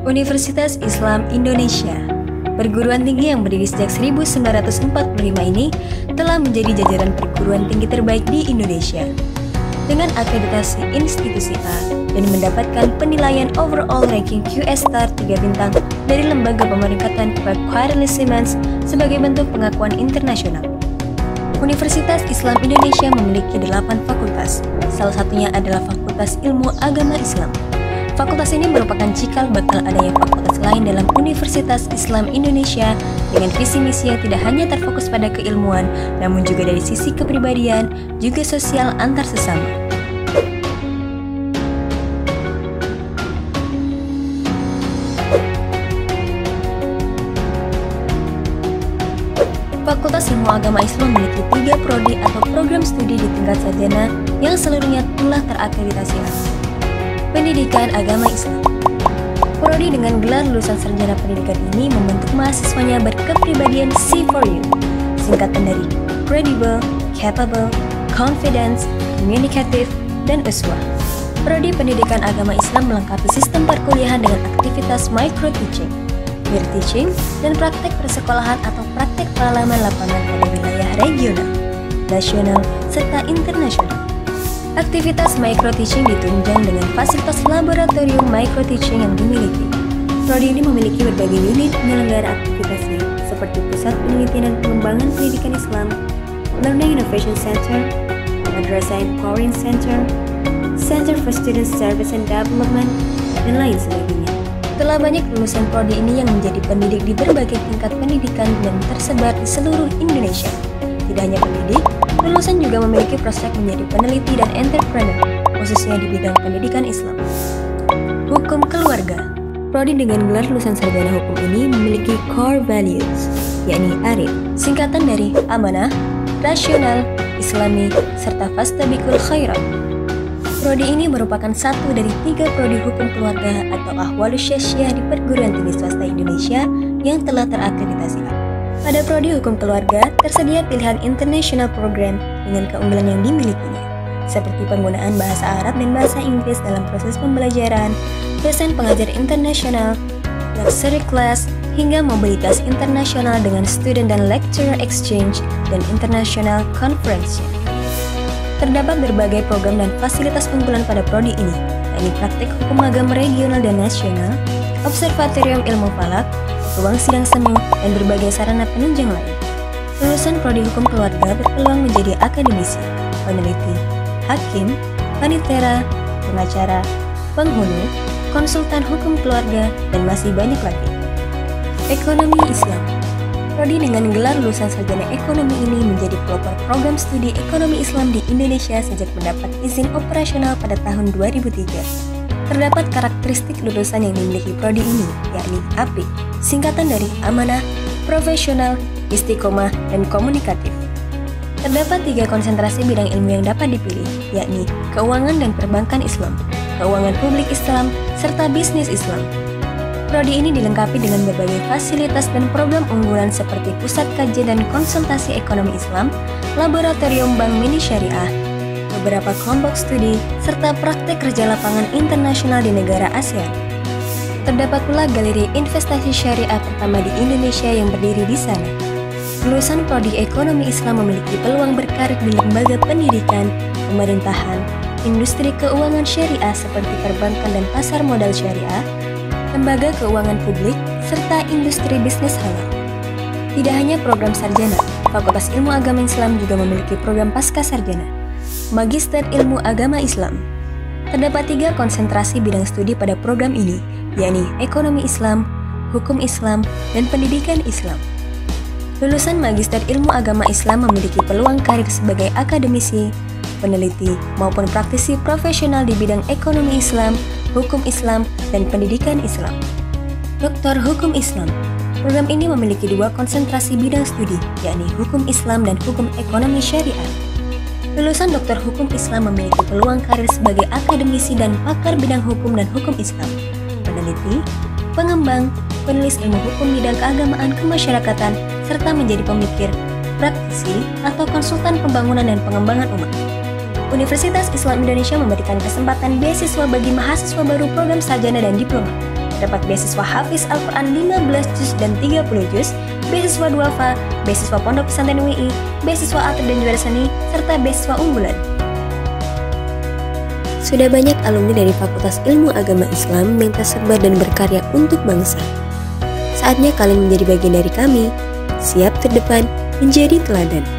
Universitas Islam Indonesia, perguruan tinggi yang berdiri sejak 1945 ini telah menjadi jajaran perguruan tinggi terbaik di Indonesia dengan akreditasi institusi A dan mendapatkan penilaian overall ranking QS Star 3 bintang dari Lembaga Pemeringkatan Quarterly Siemens sebagai bentuk pengakuan internasional. Universitas Islam Indonesia memiliki 8 fakultas, salah satunya adalah Fakultas Ilmu Agama Islam. Fakultas ini merupakan cikal bakal adanya fakultas lain dalam Universitas Islam Indonesia dengan visi misi yang tidak hanya terfokus pada keilmuan, namun juga dari sisi kepribadian, juga sosial antar sesama. Fakultas Ilmu Agama Islam memiliki 3 prodi atau program studi di tingkat sarjana yang seluruhnya telah terakreditasi A. Pendidikan Agama Islam. Prodi dengan gelar lulusan sarjana pendidikan ini membentuk mahasiswanya berkepribadian C4U, singkatan dari Credible, Capable, Confident, Communicative, dan Uswah. Prodi Pendidikan Agama Islam melengkapi sistem perkuliahan dengan aktivitas micro-teaching, peer teaching, dan praktek persekolahan atau praktek pengalaman lapangan pada wilayah regional, nasional, serta internasional. Aktivitas micro-teaching ditunjang dengan fasilitas laboratorium micro-teaching yang dimiliki. Prodi ini memiliki berbagai unit penyelenggara aktivitasnya, seperti Pusat Penelitian dan Pengembangan Pendidikan Islam, Learning Innovation Center, Madrasah Empowering Center, Center for Student Service and Development, dan lain sebagainya. Telah banyak lulusan prodi ini yang menjadi pendidik di berbagai tingkat pendidikan dan tersebar di seluruh Indonesia. Tidak hanya pendidik, lulusan juga memiliki prospek menjadi peneliti dan entrepreneur, khususnya di bidang pendidikan Islam. Hukum Keluarga. Prodi dengan gelar lulusan sarjana hukum ini memiliki core values, yakni ARIF, singkatan dari amanah, rasional, islami, serta fastabiqul khairat. Prodi ini merupakan satu dari 3 prodi hukum keluarga atau ahwalus syariah di perguruan tinggi swasta Indonesia yang telah terakreditasi A. Pada prodi hukum keluarga, tersedia pilihan international program dengan keunggulan yang dimilikinya, seperti penggunaan bahasa Arab dan bahasa Inggris dalam proses pembelajaran, dosen pengajar internasional, luxury class, hingga mobilitas internasional dengan student dan lecturer exchange dan international conference. Terdapat berbagai program dan fasilitas unggulan pada prodi ini, yakni praktik hukum agama regional dan nasional, observatorium ilmu falak, ruang sidang semu, dan berbagai sarana penunjang lain. Lulusan prodi hukum keluarga berpeluang menjadi akademisi, peneliti, hakim, panitera, pengacara, penghulu, konsultan hukum keluarga, dan masih banyak lagi. Ekonomi Islam. Prodi dengan gelar lulusan sarjana ekonomi ini menjadi pelopor program studi ekonomi Islam di Indonesia sejak mendapat izin operasional pada tahun 2003. Terdapat karakteristik lulusan yang dimiliki prodi ini, yakni API, singkatan dari amanah, profesional, istiqomah, dan komunikatif. Terdapat 3 konsentrasi bidang ilmu yang dapat dipilih, yakni keuangan dan perbankan Islam, keuangan publik Islam, serta bisnis Islam. Prodi ini dilengkapi dengan berbagai fasilitas dan program unggulan seperti pusat kajian dan konsultasi ekonomi Islam, laboratorium bank mini syariah, beberapa kelompok studi, serta praktek kerja lapangan internasional di negara ASEAN. Terdapat pula galeri investasi syariah pertama di Indonesia yang berdiri di sana. Lulusan prodi ekonomi Islam memiliki peluang berkarir di lembaga pendidikan, pemerintahan, industri keuangan syariah seperti perbankan dan pasar modal syariah, lembaga keuangan publik, serta industri bisnis halal. Tidak hanya program sarjana, Fakultas Ilmu Agama Islam juga memiliki program pasca sarjana, Magister Ilmu Agama Islam. Terdapat 3 konsentrasi bidang studi pada program ini, yakni Ekonomi Islam, Hukum Islam, dan Pendidikan Islam. Lulusan Magister Ilmu Agama Islam memiliki peluang karir sebagai akademisi, peneliti, maupun praktisi profesional di bidang ekonomi Islam, hukum Islam, dan pendidikan Islam. Doktor Hukum Islam. Program ini memiliki 2 konsentrasi bidang studi, yakni Hukum Islam dan Hukum Ekonomi Syariah. Lulusan Doktor Hukum Islam memiliki peluang karir sebagai akademisi dan pakar bidang hukum dan hukum Islam, peneliti, pengembang, penulis ilmu hukum bidang keagamaan kemasyarakatan, serta menjadi pemikir, praktisi, atau konsultan pembangunan dan pengembangan umat. Universitas Islam Indonesia memberikan kesempatan beasiswa bagi mahasiswa baru program sarjana dan diploma. terdapat beasiswa Hafiz Al-Quran 15 juz dan 30 juz, beasiswa duafa, beasiswa Pondok Pesantren UI, beasiswa atlet dan juara seni, serta beasiswa unggulan. Sudah banyak alumni dari Fakultas Ilmu Agama Islam yang tersebar dan berkarya untuk bangsa. Saatnya kalian menjadi bagian dari kami, siap terdepan, menjadi teladan.